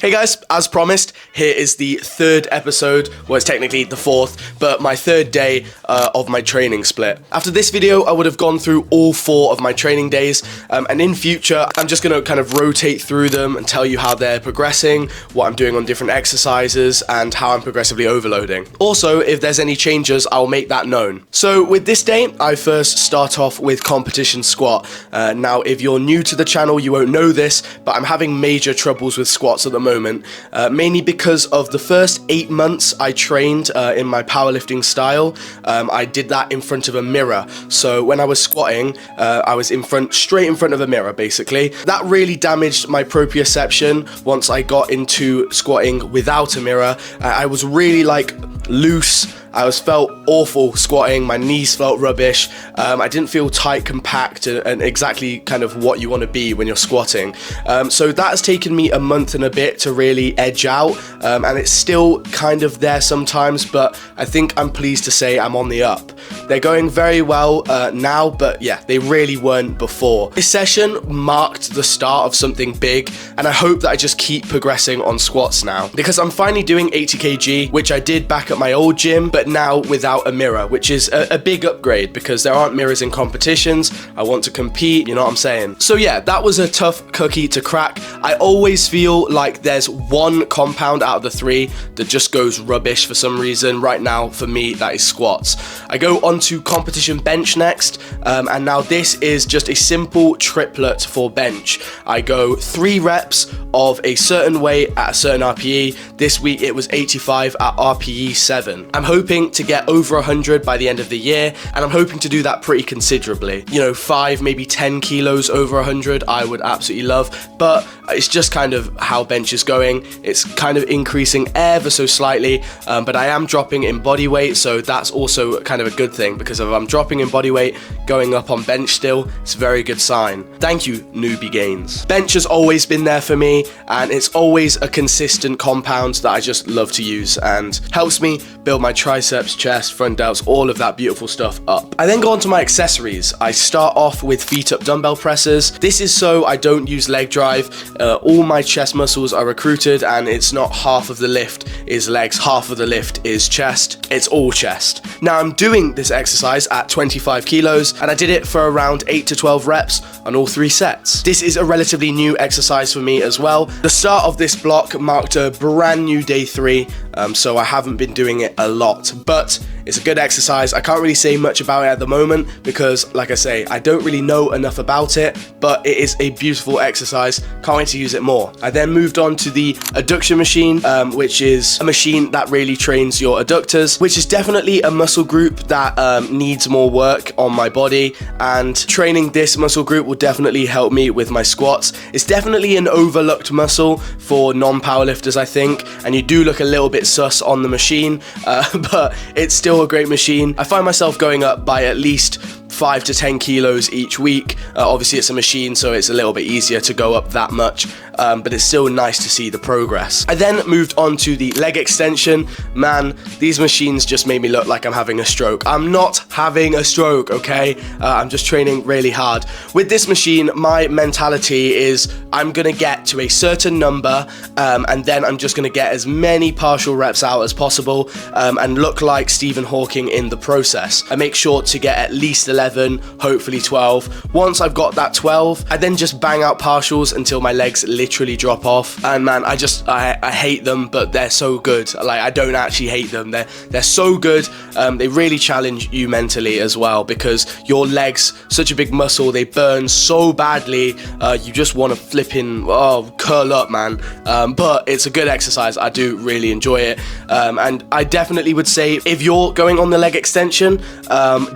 Hey guys, as promised, here is the third episode, well it's technically the fourth, but my third day of my training split. After this video, I would have gone through all 4 of my training days, and in future, I'm just going to kind of rotate through them and tell you how they're progressing, what I'm doing on different exercises, and how I'm progressively overloading. Also, if there's any changes, I'll make that known. So with this day, I first start off with competition squat. Now, if you're new to the channel, you won't know this, but I'm having major troubles with squats at the moment, mainly because of the first 8 months I trained in my powerlifting style. I did that in front of a mirror, so when I was squatting, I was straight in front of a mirror basically. That really damaged my proprioception once I got into squatting without a mirror. I was really like loose. I felt awful squatting, my knees felt rubbish, I didn't feel tight, compact, and exactly kind of what you want to be when you're squatting. So that has taken me a month and a bit to really edge out, and it's still kind of there sometimes, but I think I'm pleased to say I'm on the up. They're going very well now, but yeah, they really weren't before. This session marked the start of something big, and I hope that I just keep progressing on squats now, because I'm finally doing 80 kg, which I did back at my old gym, but now without a mirror, which is a big upgrade because there aren't mirrors in competitions. I want to compete, you know what I'm saying? So yeah, that was a tough cookie to crack. I always feel like there's one compound out of the 3 that just goes rubbish for some reason. Right now, for me, that is squats. I go on to competition bench next, and now this is just a simple triplet for bench. I go 3 reps of a certain weight at a certain RPE. This week it was 85 at RPE 7. I'm hoping to get over 100 by the end of the year, and I'm hoping to do that pretty considerably. You know, 5, maybe 10 kilos over 100, I would absolutely love, but it's just kind of how bench is going. It's kind of increasing ever so slightly, but I am dropping in body weight, so that's also kind of a good thing, because if I'm dropping in body weight, going up on bench still, it's a very good sign. Thank you, newbie gains. Bench has always been there for me, and it's always a consistent compound that I just love to use, and helps me build my triceps, chest, front delts, all of that beautiful stuff up. I then go on to my accessories. I start off with feet up dumbbell presses. This is so I don't use leg drive. All my chest muscles are recruited, and it's not half of the lift is legs, half of the lift is chest. It's all chest. Now I'm doing this exercise at 25 kilos, and I did it for around 8 to 12 reps on all 3 sets. This is a relatively new exercise for me as well. The start of this block marked a brand new day 3, so I haven't been doing it a lot, but it's a good exercise. I can't really say much about it at the moment because, like I say, I don't really know enough about it, but it is a beautiful exercise. Can't wait to use it more. I then moved on to the adduction machine, which is a machine that really trains your adductors, which is definitely a muscle group that needs more work on my body, and training this muscle group will definitely help me with my squats. It's definitely an overlooked muscle for non-powerlifters, I think, and you do look a little bit sus on the machine, but it's still a great machine. I find myself going up by at least 5 to 10 kilos each week. Obviously it's a machine, so it's a little bit easier to go up that much, but it's still nice to see the progress. I then moved on to the leg extension. Man, these machines just made me look like I'm having a stroke. I'm not having a stroke, okay? I'm just training really hard. With this machine, my mentality is I'm gonna get to a certain number, and then I'm just gonna get as many partial reps out as possible, and look like Stephen Hawking in the process. I make sure to get at least 11, hopefully 12. Once I've got that 12, I then just bang out partials until my legs literally drop off. And man, I hate them, but they're so good. Like, I don't actually hate them. They're so good. They really challenge you mentally as well, because your legs, such a big muscle, they burn so badly. You just want to flipping curl up, man. But it's a good exercise. I do really enjoy it. And I definitely would say if you're going on the leg extension,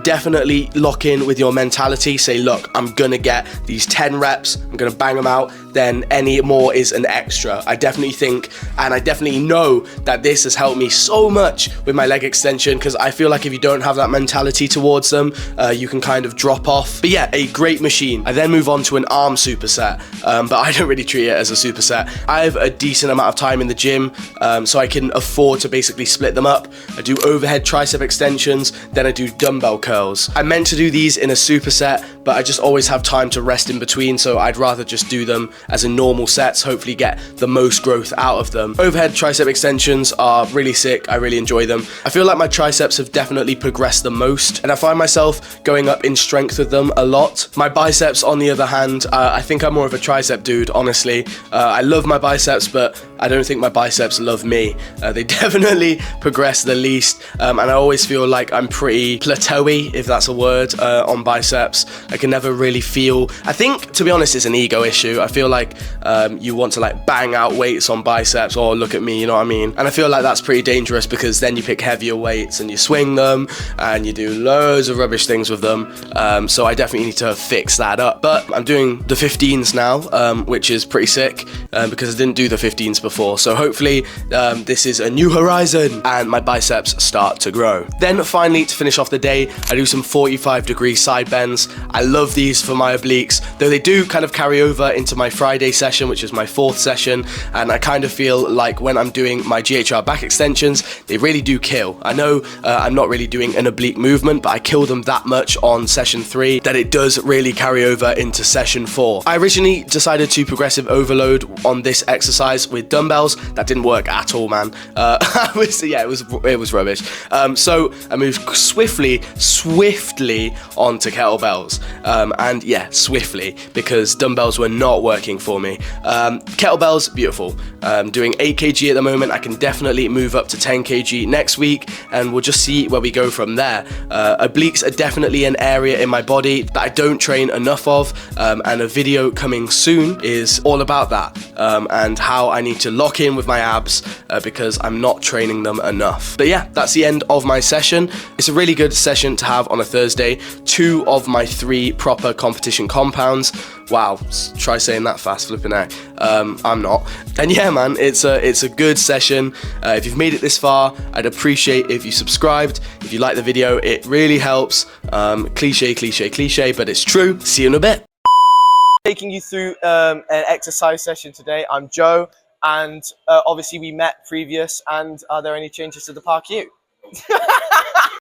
definitely lock in with your mentality. Say, look, I'm gonna get these 10 reps, I'm gonna bang them out, then any more is an extra. I definitely think, and I definitely know that this has helped me so much with my leg extension, because I feel like if you don't have that mentality towards them, you can kind of drop off. But yeah, a great machine. I then move on to an arm superset, but I don't really treat it as a superset. I have a decent amount of time in the gym, so I can afford to basically split them up. I do overhead tricep extensions, then I do dumbbell curls. I meant to do do these in a superset, but I just always have time to rest in between, so I'd rather just do them as a normal sets, hopefully get the most growth out of them. Overhead tricep extensions are really sick. I really enjoy them. I feel like my triceps have definitely progressed the most, and I find myself going up in strength with them a lot. My biceps, on the other hand, I think I'm more of a tricep dude, honestly. I love my biceps, but I don't think my biceps love me. They definitely progress the least, and I always feel like I'm pretty plateauy, if that's a word, on biceps. I can never really feel, I think, to be honest, it's an ego issue. I feel like you want to like bang out weights on biceps, or look at me, you know what I mean? And I feel like that's pretty dangerous, because then you pick heavier weights and you swing them and you do loads of rubbish things with them. So I definitely need to fix that up. But I'm doing the 15s now, which is pretty sick, because I didn't do the 15s before. So hopefully this is a new horizon and my biceps start to grow. Then finally, to finish off the day, I do some 45-degree side bends. I love these for my obliques, though they do kind of carry over into my Friday session, which is my 4th session, and I kind of feel like when I'm doing my GHR back extensions, they really do kill. I know I'm not really doing an oblique movement, but I kill them that much on session 3 that it does really carry over into session 4. I originally decided to progressive overload on this exercise with dumbbells. That didn't work at all, man. It was rubbish. So I moved swiftly onto kettlebells, and yeah, swiftly, because dumbbells were not working for me. Kettlebells, beautiful. Doing 8 kg at the moment. I can definitely move up to 10 kg next week, and we'll just see where we go from there. Obliques are definitely an area in my body that I don't train enough of, and a video coming soon is all about that, and how I need to lock in with my abs, because I'm not training them enough. But yeah, that's the end of my session. It's a really good session to have on a Thursday. 2 of my 3 proper competition compounds. Wow, try saying that fast, flipping out. I'm not. And yeah, man, it's a good session. If you've made it this far, I'd appreciate if you subscribed. If you like the video, it really helps. Cliche, but it's true. See you in a bit. Taking you through an exercise session today. I'm Joe, and obviously we met previous. And are there any changes to the park you?